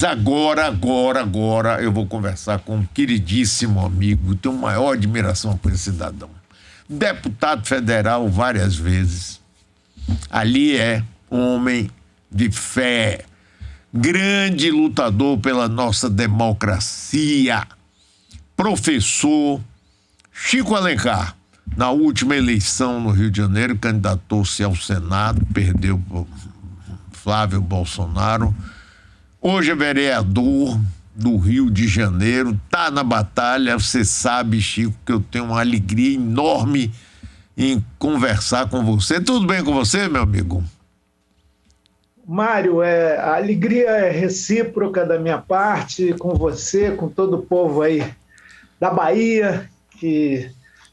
Agora eu vou conversar com um queridíssimo amigo, tenho maior admiração por esse cidadão. Deputado federal várias vezes. Ali é homem de fé, grande lutador pela nossa democracia, professor Chico Alencar. Na última eleição no Rio de Janeiro, candidatou-se ao Senado, perdeu por Flávio Bolsonaro. Hoje é vereador do Rio de Janeiro, tá na batalha. Você sabe, Chico, que eu tenho uma alegria enorme em conversar com você. Tudo bem com você, meu amigo? Mário, a alegria é recíproca da minha parte, com você, com todo o povo aí da Bahia, que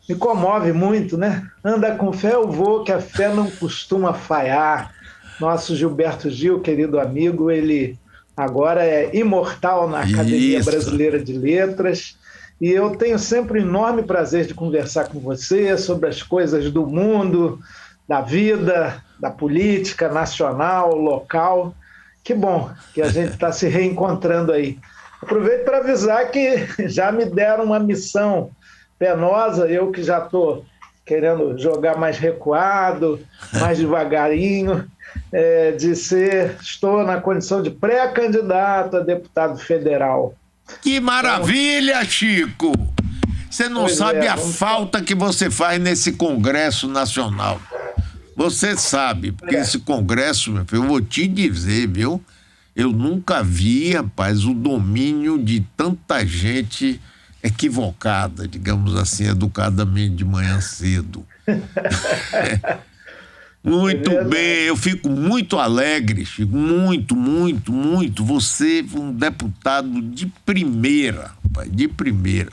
me comove muito, né? Anda com fé, eu vou, que a fé não costuma falhar. Nosso Gilberto Gil, querido amigo, ele agora é imortal na Academia Brasileira de Letras. E eu tenho sempre um enorme prazer de conversar com você sobre as coisas do mundo, da vida, da política nacional, local. Que bom que a gente está se reencontrando aí. Aproveito para avisar que já me deram uma missão penosa, eu que já estou querendo jogar mais recuado, mais devagarinho, estou na condição de pré-candidato a deputado federal. Que maravilha, Chico! Você não sabe a falta que você faz nesse Congresso Nacional. Você sabe, porque esse Congresso, meu filho, eu vou te dizer, viu? Eu nunca vi, rapaz, o domínio de tanta gente equivocada, digamos assim, educadamente de manhã cedo. Muito bem, eu fico muito alegre, Chico, muito. Você é um deputado de primeira, rapaz, de primeira.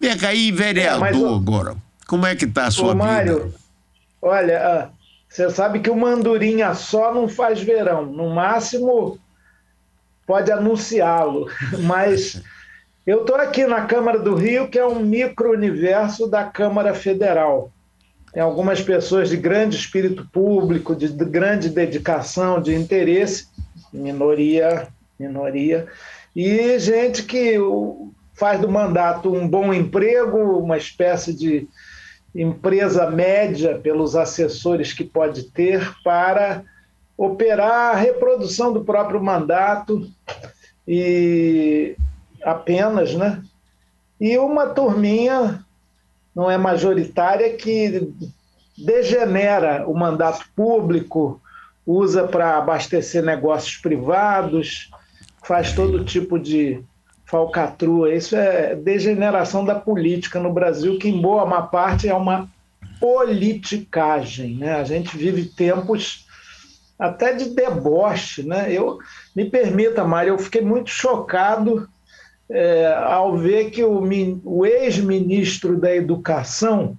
Vem cá aí, vereador, agora, como é que tá a sua vida? Mário, olha, você sabe que uma andorinha só não faz verão, no máximo pode anunciá-lo, mas eu estou aqui na Câmara do Rio, que é um micro-universo da Câmara Federal. Tem algumas pessoas de grande espírito público, de grande dedicação, de interesse, minoria, e gente que faz do mandato um bom emprego, uma espécie de empresa média pelos assessores que pode ter para operar a reprodução do próprio mandato e apenas, né? E uma turminha não é majoritária que degenera o mandato público, usa para abastecer negócios privados, faz todo tipo de falcatrua. Isso é degeneração da política no Brasil, que em boa parte é uma politicagem, né? A gente vive tempos até de deboche, né? Me permita, Mário, eu fiquei muito chocado ao ver que o ex-ministro da Educação,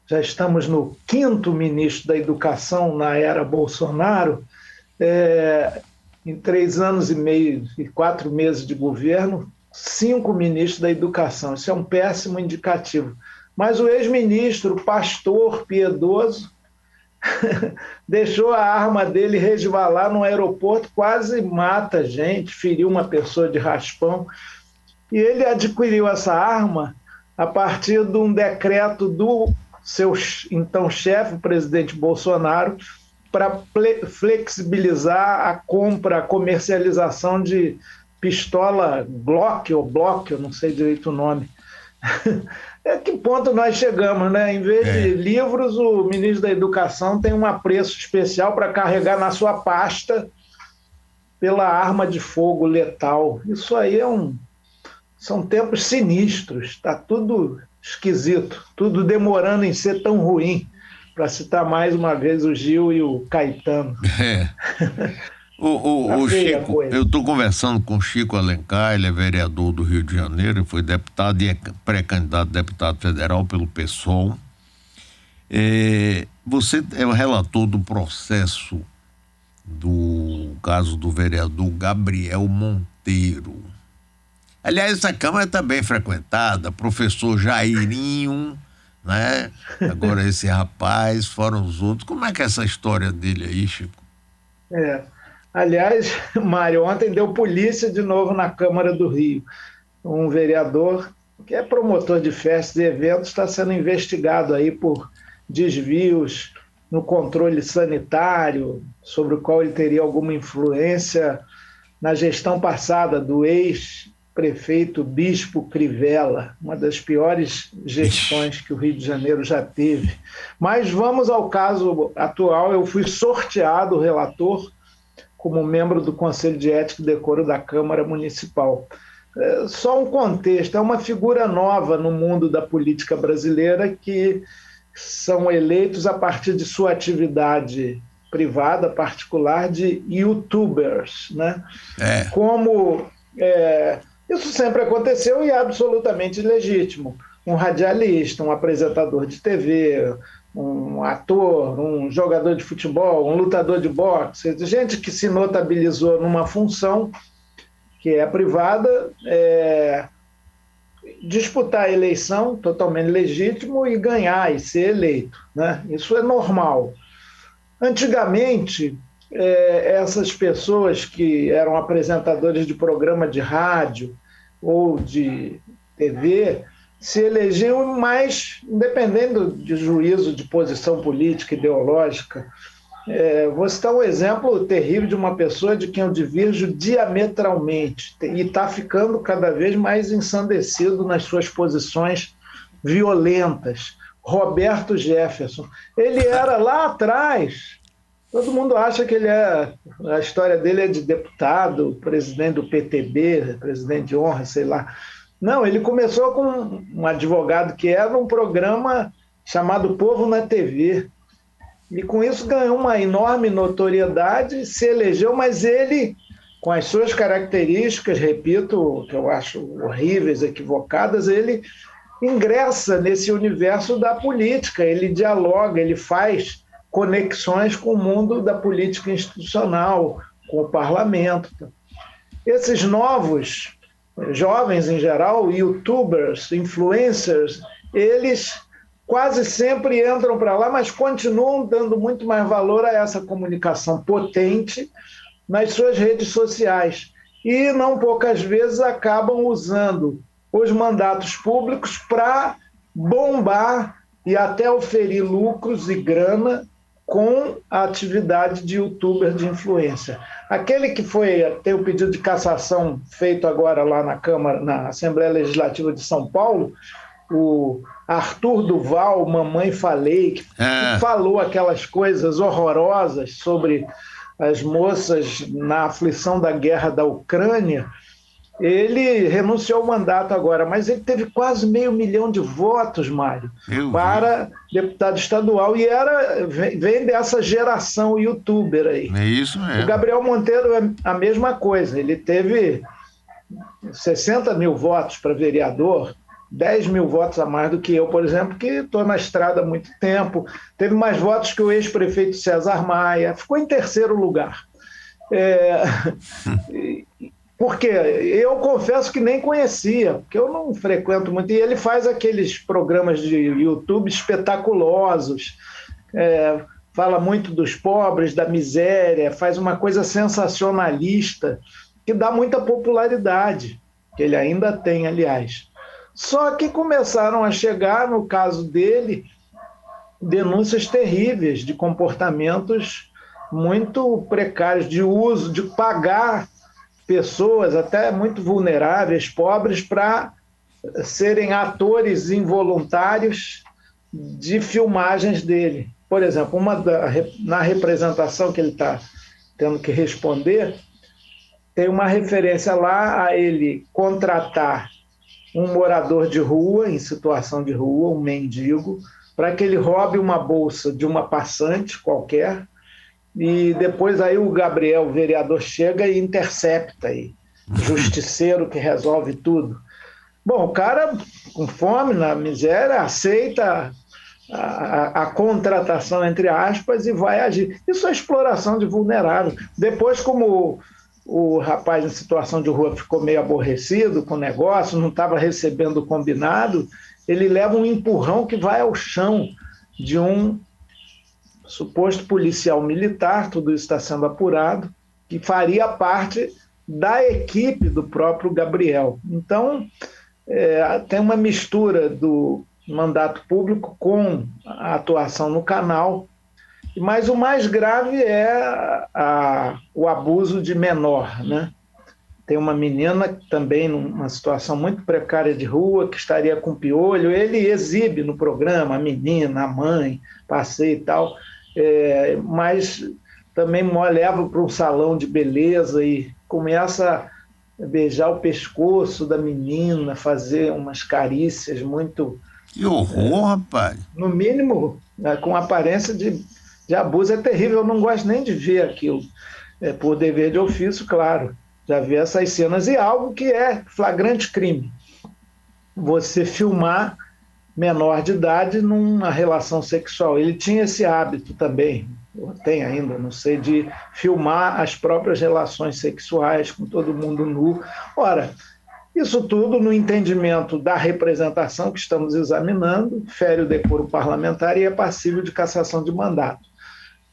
já estamos no 5º ministro da Educação na era Bolsonaro, em 3 anos e meio e 4 meses de governo, 5 ministros da Educação. Isso é um péssimo indicativo. Mas o ex-ministro, pastor piedoso, deixou a arma dele resvalar no aeroporto, quase mata gente, feriu uma pessoa de raspão. E ele adquiriu essa arma a partir de um decreto do seu então chefe, o presidente Bolsonaro, para flexibilizar a compra, a comercialização de pistola Glock, eu não sei direito o nome. A que ponto nós chegamos, né? Em vez de livros, o ministro da Educação tem um apreço especial para carregar na sua pasta pela arma de fogo letal. Isso aí são tempos sinistros, está tudo esquisito, tudo demorando em ser tão ruim, para citar mais uma vez o Gil e o Caetano. O Chico, eu estou conversando com o Chico Alencar, ele é vereador do Rio de Janeiro, foi deputado e é pré-candidato a deputado federal pelo PSOL. Você é o relator do processo do caso do vereador Gabriel Monteiro. Aliás, essa Câmara está bem frequentada, professor Jairinho, né? Agora esse rapaz, fora os outros. Como é que é essa história dele aí, Chico? Aliás, Mário, ontem deu polícia de novo na Câmara do Rio. Um vereador que é promotor de festas e eventos está sendo investigado aí por desvios no controle sanitário, sobre o qual ele teria alguma influência na gestão passada do ex-prefeito Bispo Crivella, uma das piores gestões que o Rio de Janeiro já teve. Mas vamos ao caso atual. Eu fui sorteado relator como membro do Conselho de Ética e Decoro da Câmara Municipal. Só um contexto, é uma figura nova no mundo da política brasileira que são eleitos a partir de sua atividade privada, particular, de youtubers, né? Como isso sempre aconteceu e é absolutamente legítimo. Um radialista, um apresentador de TV, um ator, um jogador de futebol, um lutador de boxe, gente que se notabilizou numa função que é privada, disputar a eleição, totalmente legítimo, e ganhar e ser eleito, né? Isso é normal. Antigamente, essas pessoas que eram apresentadores de programa de rádio ou de TV se elegiam mais, independendo de juízo de posição política, ideológica. Vou citar um exemplo terrível de uma pessoa de quem eu divirjo diametralmente e está ficando cada vez mais ensandecido nas suas posições violentas. Roberto Jefferson. Ele era lá atrás, todo mundo acha que a história dele é de deputado, presidente do PTB, presidente de honra, sei lá. Não, ele começou com um advogado que era um programa chamado Povo na TV. E com isso ganhou uma enorme notoriedade, se elegeu, mas ele, com as suas características, repito, que eu acho horríveis, equivocadas, ele ingressa nesse universo da política, ele dialoga, ele faz conexões com o mundo da política institucional, com o parlamento. Esses novos, jovens em geral, youtubers, influencers, eles quase sempre entram para lá, mas continuam dando muito mais valor a essa comunicação potente nas suas redes sociais. E não poucas vezes acabam usando os mandatos públicos para bombar e até oferir lucros e grana com a atividade de youtuber de influência. Aquele que tem o pedido de cassação feito agora lá na Câmara, na Assembleia Legislativa de São Paulo, o Arthur Duval, Mamãe Falei, que falou aquelas coisas horrorosas sobre as moças na aflição da guerra da Ucrânia, ele renunciou ao mandato agora, mas ele teve quase 500 mil de votos, Mário, para deputado estadual, e vem dessa geração youtuber aí. É isso mesmo. O Gabriel Monteiro é a mesma coisa, ele teve 60 mil votos para vereador, 10 mil votos a mais do que eu, por exemplo, que estou na estrada há muito tempo. Teve mais votos que o ex-prefeito César Maia. Ficou em terceiro lugar. Porque eu confesso que nem conhecia, porque eu não frequento muito. E ele faz aqueles programas de YouTube espetaculosos, fala muito dos pobres, da miséria, faz uma coisa sensacionalista, que dá muita popularidade, que ele ainda tem, aliás. Só que começaram a chegar, no caso dele, denúncias terríveis de comportamentos muito precários, de uso, de pagar pessoas até muito vulneráveis, pobres, para serem atores involuntários de filmagens dele. Por exemplo, na representação que ele está tendo que responder, tem uma referência lá a ele contratar um morador de rua, em situação de rua, um mendigo, para que ele roube uma bolsa de uma passante qualquer, e depois aí o Gabriel, o vereador, chega e intercepta aí, justiceiro que resolve tudo. Bom, o cara, com fome, na miséria, aceita a contratação, entre aspas, e vai agir. Isso é exploração de vulnerável. Depois, como o rapaz em situação de rua ficou meio aborrecido com o negócio, não estava recebendo o combinado, ele leva um empurrão que vai ao chão de um suposto policial militar, tudo isso está sendo apurado, que faria parte da equipe do próprio Gabriel. Então, tem uma mistura do mandato público com a atuação no canal, mas o mais grave é o abuso de menor, né? Tem uma menina também numa situação muito precária de rua, que estaria com piolho, ele exibe no programa a menina, a mãe, passeia e tal, mas também leva para um salão de beleza e começa a beijar o pescoço da menina, fazer umas carícias muito... Que horror, rapaz! No mínimo, com aparência de abuso. É terrível, eu não gosto nem de ver aquilo. Por dever de ofício, claro. Já vi essas cenas. E algo que é flagrante crime. Você filmar menor de idade numa relação sexual. Ele tinha esse hábito também, tem ainda, não sei, de filmar as próprias relações sexuais com todo mundo nu. Ora, isso tudo no entendimento da representação que estamos examinando, fere o decoro parlamentar e é passível de cassação de mandato.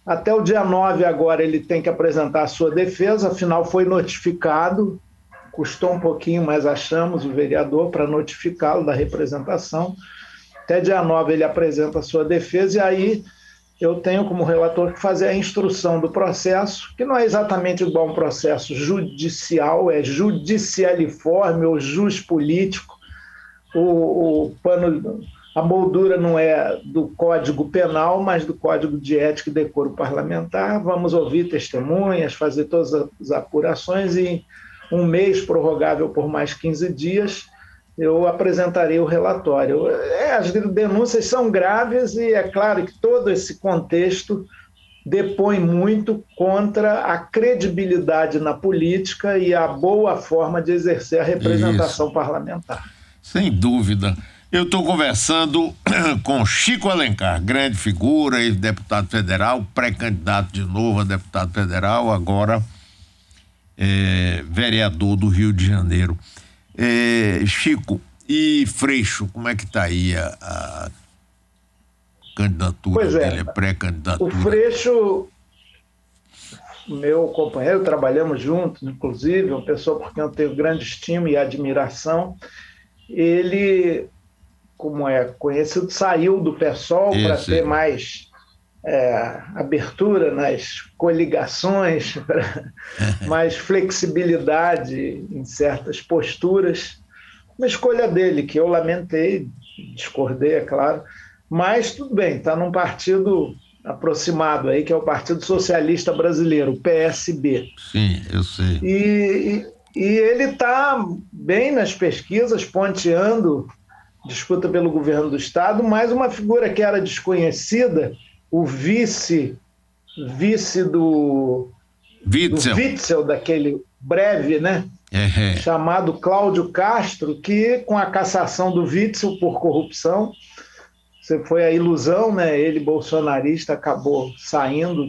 Até o dia 9 agora ele tem que apresentar a sua defesa, afinal foi notificado, custou um pouquinho, mas achamos o vereador para notificá-lo da representação. Até dia 9 ele apresenta a sua defesa e aí eu tenho como relator que fazer a instrução do processo, que não é exatamente igual a um processo judicial, é judicialiforme ou jus político. A moldura não é do Código Penal, mas do Código de Ética e Decoro Parlamentar. Vamos ouvir testemunhas, fazer todas as apurações e um mês prorrogável por mais 15 dias, eu apresentarei o relatório. As denúncias são graves e é claro que todo esse contexto depõe muito contra a credibilidade na política e a boa forma de exercer a representação parlamentar. Sem dúvida. Eu estou conversando com Chico Alencar, grande figura, ex-deputado federal, pré-candidato de novo a deputado federal, agora vereador do Rio de Janeiro. Chico, e Freixo, como é que está aí a candidatura dele, a pré-candidatura? O Freixo, meu companheiro, trabalhamos juntos, inclusive, uma pessoa por quem eu tenho grande estima e admiração. Ele, como é conhecido, saiu do PSOL para ter mais abertura nas coligações, mais flexibilidade em certas posturas. Uma escolha dele, que eu lamentei, discordei, é claro, mas tudo bem, está num partido aproximado aí, que é o Partido Socialista Brasileiro, o PSB. Sim, eu sei. E ele está bem nas pesquisas, ponteando disputa pelo governo do Estado, mas uma figura que era desconhecida, o vice do Witzel, daquele breve, né? Chamado Cláudio Castro, que com a cassação do Witzel por corrupção, foi a ilusão, né? Ele, bolsonarista, acabou saindo,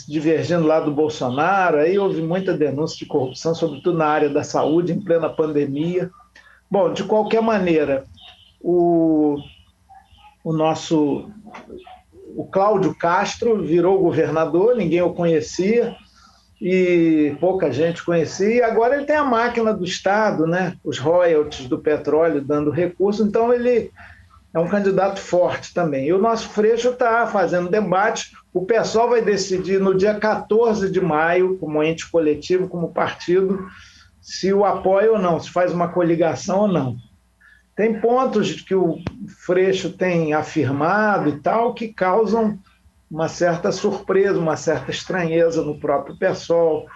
divergindo lá do Bolsonaro, aí houve muita denúncia de corrupção, sobretudo na área da saúde, em plena pandemia. Bom, de qualquer maneira, o Cláudio Castro virou governador, ninguém o conhecia, e pouca gente conhecia, e agora ele tem a máquina do Estado, né? Os royalties do petróleo dando recurso, então ele é um candidato forte também. E o nosso Freixo está fazendo debate, o PSOL vai decidir no dia 14 de maio, como ente coletivo, como partido, se o apoia ou não, se faz uma coligação ou não. Tem pontos que o Freixo tem afirmado e tal, que causam uma certa surpresa, uma certa estranheza no próprio PSOL,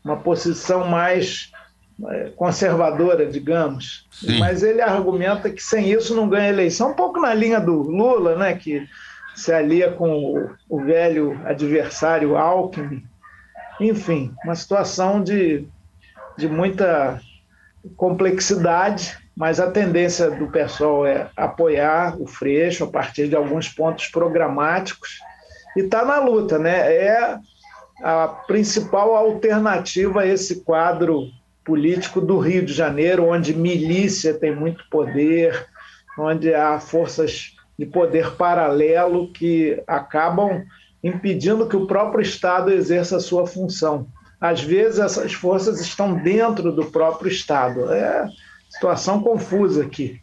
uma posição mais conservadora, digamos. Sim. Mas ele argumenta que sem isso não ganha eleição, um pouco na linha do Lula, né, que se alia com o velho adversário Alckmin. Enfim, uma situação de muita complexidade, mas a tendência do PSOL é apoiar o Freixo a partir de alguns pontos programáticos e está na luta, né? É a principal alternativa a esse quadro político do Rio de Janeiro, onde milícia tem muito poder, onde há forças de poder paralelo que acabam impedindo que o próprio Estado exerça a sua função. Às vezes, essas forças estão dentro do próprio Estado. É situação confusa aqui.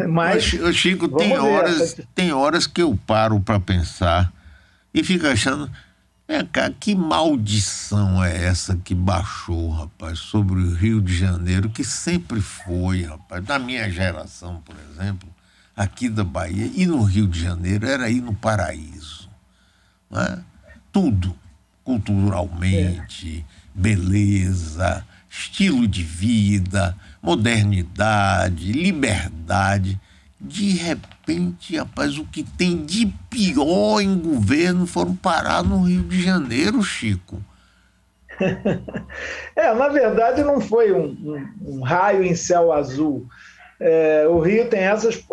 Mas, Chico, tem horas que eu paro para pensar e fico achando, cara, que maldição é essa que baixou, rapaz, sobre o Rio de Janeiro, que sempre foi, rapaz, da minha geração, por exemplo, aqui da Bahia, e no Rio de Janeiro era ir no paraíso, né? Tudo, culturalmente, beleza, estilo de vida, modernidade, liberdade. De repente, rapaz, o que tem de pior em governo foram parar no Rio de Janeiro, Chico. Na verdade, não foi um raio em céu azul. O Rio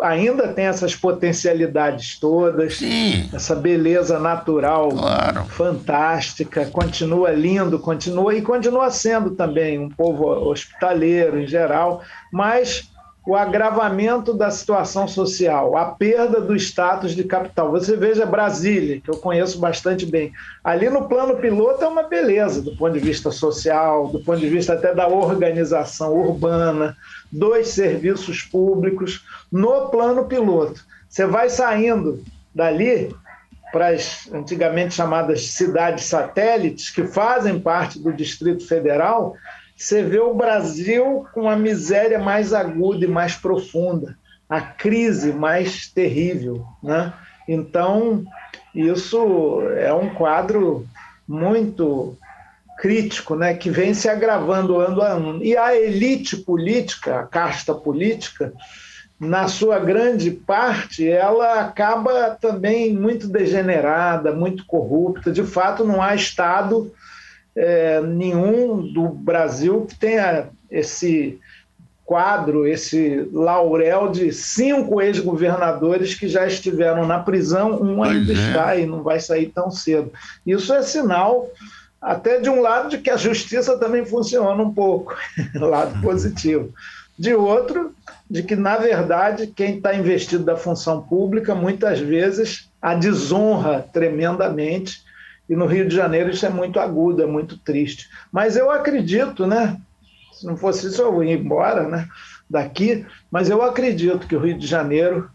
ainda tem essas potencialidades todas, sim, essa beleza natural, claro, fantástica, continua lindo, continua sendo também um povo hospitaleiro em geral, mas o agravamento da situação social, a perda do status de capital. Você veja Brasília, que eu conheço bastante bem. Ali no plano piloto é uma beleza, do ponto de vista social, do ponto de vista até da organização urbana, dos serviços públicos, no plano piloto. Você vai saindo dali para as antigamente chamadas cidades satélites, que fazem parte do Distrito Federal, você vê o Brasil com a miséria mais aguda e mais profunda, a crise mais terrível, né? Então, isso é um quadro muito crítico, né, que vem se agravando ano a ano. E a elite política, a casta política, na sua grande parte, ela acaba também muito degenerada, muito corrupta. De fato, não há Estado nenhum do Brasil que tenha esse quadro, esse laurel de 5 ex-governadores que já estiveram na prisão, um ainda está e não vai sair tão cedo. Isso é sinal, até de um lado, de que a justiça também funciona um pouco, lado positivo. De outro, de que, na verdade, quem está investido da função pública, muitas vezes, a desonra tremendamente. E no Rio de Janeiro isso é muito agudo, é muito triste. Mas eu acredito, né? Se não fosse isso, eu ia embora, né, daqui. Mas eu acredito que o Rio de Janeiro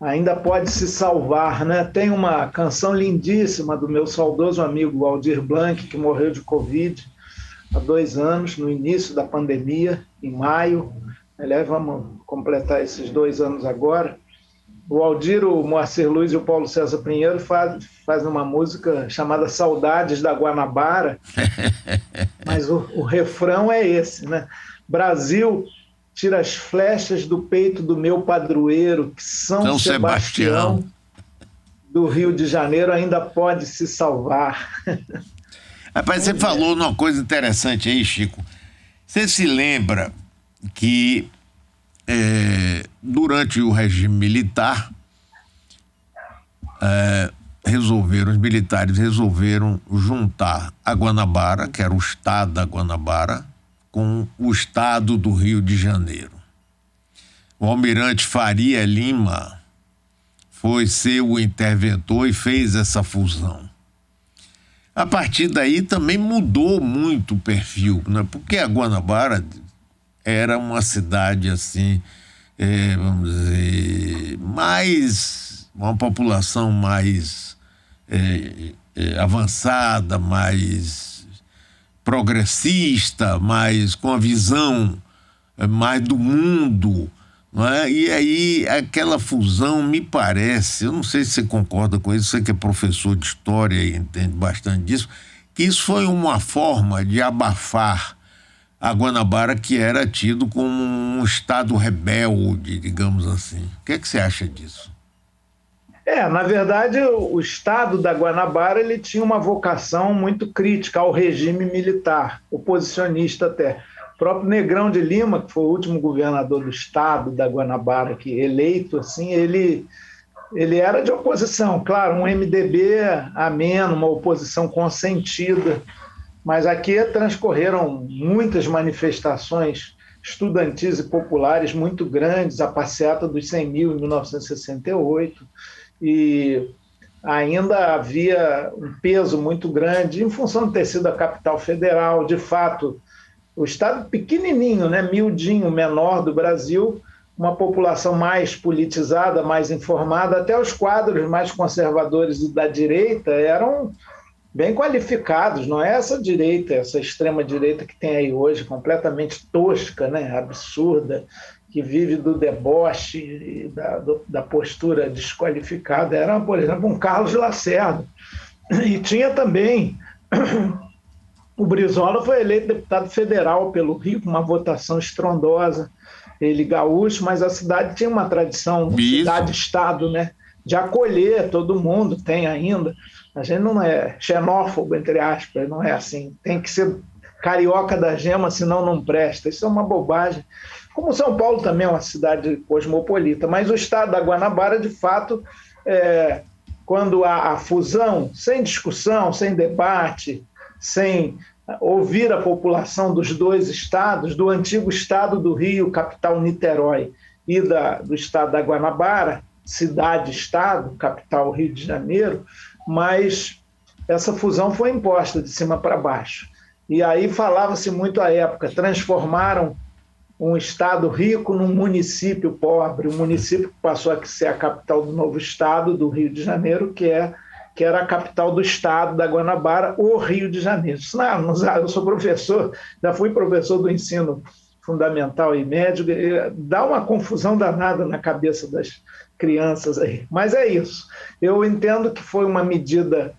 ainda pode se salvar, né? Tem uma canção lindíssima do meu saudoso amigo Aldir Blanc, que morreu de Covid há 2 anos, no início da pandemia, em maio. Aliás, vamos completar esses 2 anos agora. O Aldir, o Moacir Luiz e o Paulo César Pinheiro fazem uma música chamada Saudades da Guanabara, mas o refrão é esse, né? Brasil, tira as flechas do peito do meu padroeiro, que São Sebastião do Rio de Janeiro ainda pode se salvar. Rapaz, você falou numa coisa interessante aí, Chico. Você se lembra que durante o regime militar, os militares resolveram juntar a Guanabara, que era o estado da Guanabara, com o estado do Rio de Janeiro. O almirante Faria Lima foi ser o interventor e fez essa fusão. A partir daí também mudou muito o perfil, né? Porque a Guanabara era uma cidade assim, vamos dizer, uma população mais avançada, mais progressista, mais com a visão mais do mundo, não é? E aí aquela fusão me parece, eu não sei se você concorda com isso, você que é professor de história e entende bastante disso, que isso foi uma forma de abafar a Guanabara, que era tido como um estado rebelde, digamos assim. O que é que você acha disso? Na verdade, o estado da Guanabara ele tinha uma vocação muito crítica ao regime militar, oposicionista até. O próprio Negrão de Lima, que foi o último governador do estado da Guanabara, que eleito, assim, ele era de oposição, claro, um MDB ameno, uma oposição consentida. Mas aqui transcorreram muitas manifestações estudantis e populares muito grandes, a passeata dos 100 mil em 1968, e ainda havia um peso muito grande, em função de ter sido a capital federal, de fato, o estado pequenininho, né, miudinho, menor do Brasil, uma população mais politizada, mais informada, até os quadros mais conservadores e da direita eram bem qualificados, não é essa direita, essa extrema-direita que tem aí hoje, completamente tosca, né, absurda, que vive do deboche e da postura desqualificada. Era, por exemplo, um Carlos Lacerda. E tinha também... O Brizola foi eleito deputado federal pelo Rio, com uma votação estrondosa, ele gaúcho, mas a cidade tinha uma tradição, cidade-estado, né, de acolher todo mundo, tem ainda. A gente não é xenófobo, entre aspas, não é assim. Tem que ser carioca da gema, senão não presta. Isso é uma bobagem. Como São Paulo também é uma cidade cosmopolita, mas o estado da Guanabara, de fato, quando há a fusão, sem discussão, sem debate, sem ouvir a população dos dois estados, do antigo estado do Rio, capital Niterói, e do estado da Guanabara, cidade-estado, capital Rio de Janeiro, mas essa fusão foi imposta de cima para baixo. E aí falava-se muito à época, transformaram um estado rico num município pobre, um município que passou a ser a capital do novo estado, do Rio de Janeiro, que era a capital do estado da Guanabara, o Rio de Janeiro. Eu sou professor, já fui professor do ensino fundamental e médio, dá uma confusão danada na cabeça das crianças aí. Mas é isso. Eu entendo que foi uma medida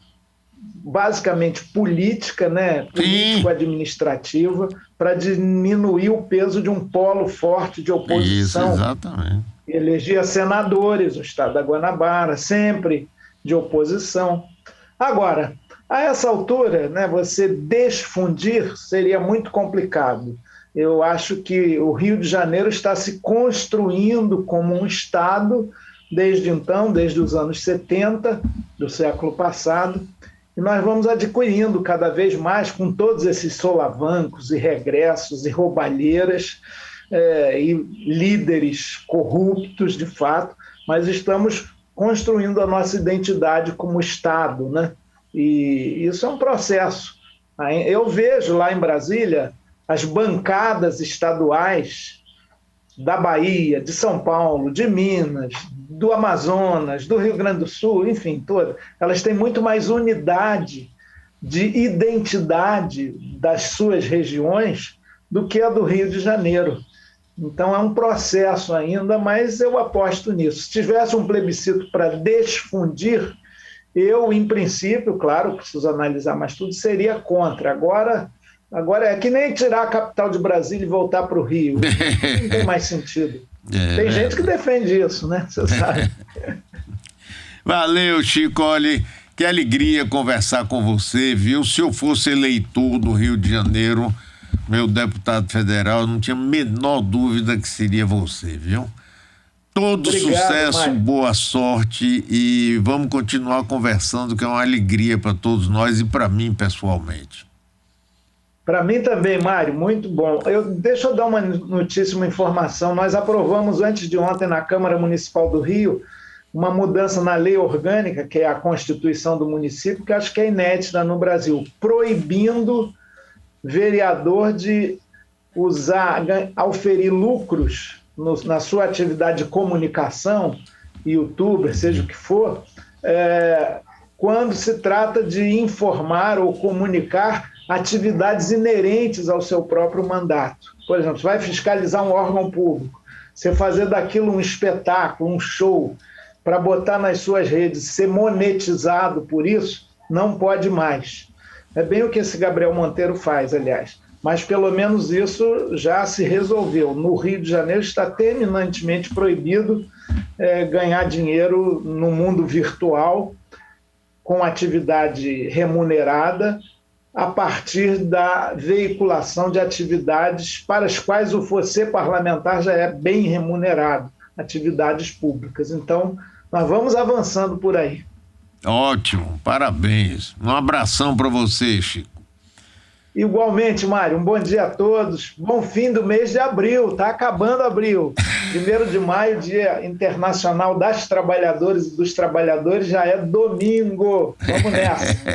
basicamente política, né, político-administrativa, para diminuir o peso de um polo forte de oposição. Isso, exatamente. Elegia senadores, o estado da Guanabara, sempre de oposição. Agora, a essa altura, né, você desfundir seria muito complicado. Eu acho que o Rio de Janeiro está se construindo como um estado desde então, desde os anos 70 do século passado, e nós vamos adquirindo cada vez mais, com todos esses solavancos e regressos e roubalheiras e líderes corruptos, de fato, mas estamos construindo a nossa identidade como Estado, né? E isso é um processo. Eu vejo lá em Brasília as bancadas estaduais da Bahia, de São Paulo, de Minas, do Amazonas, do Rio Grande do Sul, enfim, todas, elas têm muito mais unidade de identidade das suas regiões do que a do Rio de Janeiro. Então é um processo ainda, mas eu aposto nisso. Se tivesse um plebiscito para desfundir, eu, em princípio, claro, preciso analisar mais tudo, seria contra. Agora é que nem tirar a capital de Brasília e voltar para o Rio. Não tem mais sentido. Tem gente que defende isso, né? Você sabe. Valeu, Chico. Olha, que alegria conversar com você, viu? Se eu fosse eleitor do Rio de Janeiro, meu deputado federal, eu não tinha a menor dúvida que seria você, viu? Todo sucesso, Mário. Boa sorte e vamos continuar conversando, que é uma alegria para todos nós e para mim pessoalmente. Para mim também, Mário, muito bom. Deixa eu dar uma notícia, uma informação. Nós aprovamos antes de ontem na Câmara Municipal do Rio uma mudança na lei orgânica, que é a Constituição do município, que acho que é inédita no Brasil, proibindo vereador de auferir lucros na sua atividade de comunicação, youtuber, seja o que for, quando se trata de informar ou comunicar atividades inerentes ao seu próprio mandato. Por exemplo, você vai fiscalizar um órgão público, você fazer daquilo um espetáculo, um show, para botar nas suas redes, ser monetizado por isso, não pode mais. É bem o que esse Gabriel Monteiro faz, aliás. Mas pelo menos isso já se resolveu. No Rio de Janeiro está terminantemente proibido ganhar dinheiro no mundo virtual com atividade remunerada a partir da veiculação de atividades para as quais o você parlamentar já é bem remunerado, atividades públicas. Então, nós vamos avançando por aí. Ótimo, parabéns. Um abração para você, Chico. Igualmente, Mário, um bom dia a todos. Bom fim do mês de abril, está acabando abril. 1º de maio, Dia Internacional das Trabalhadoras e dos Trabalhadores, já é domingo. Vamos nessa.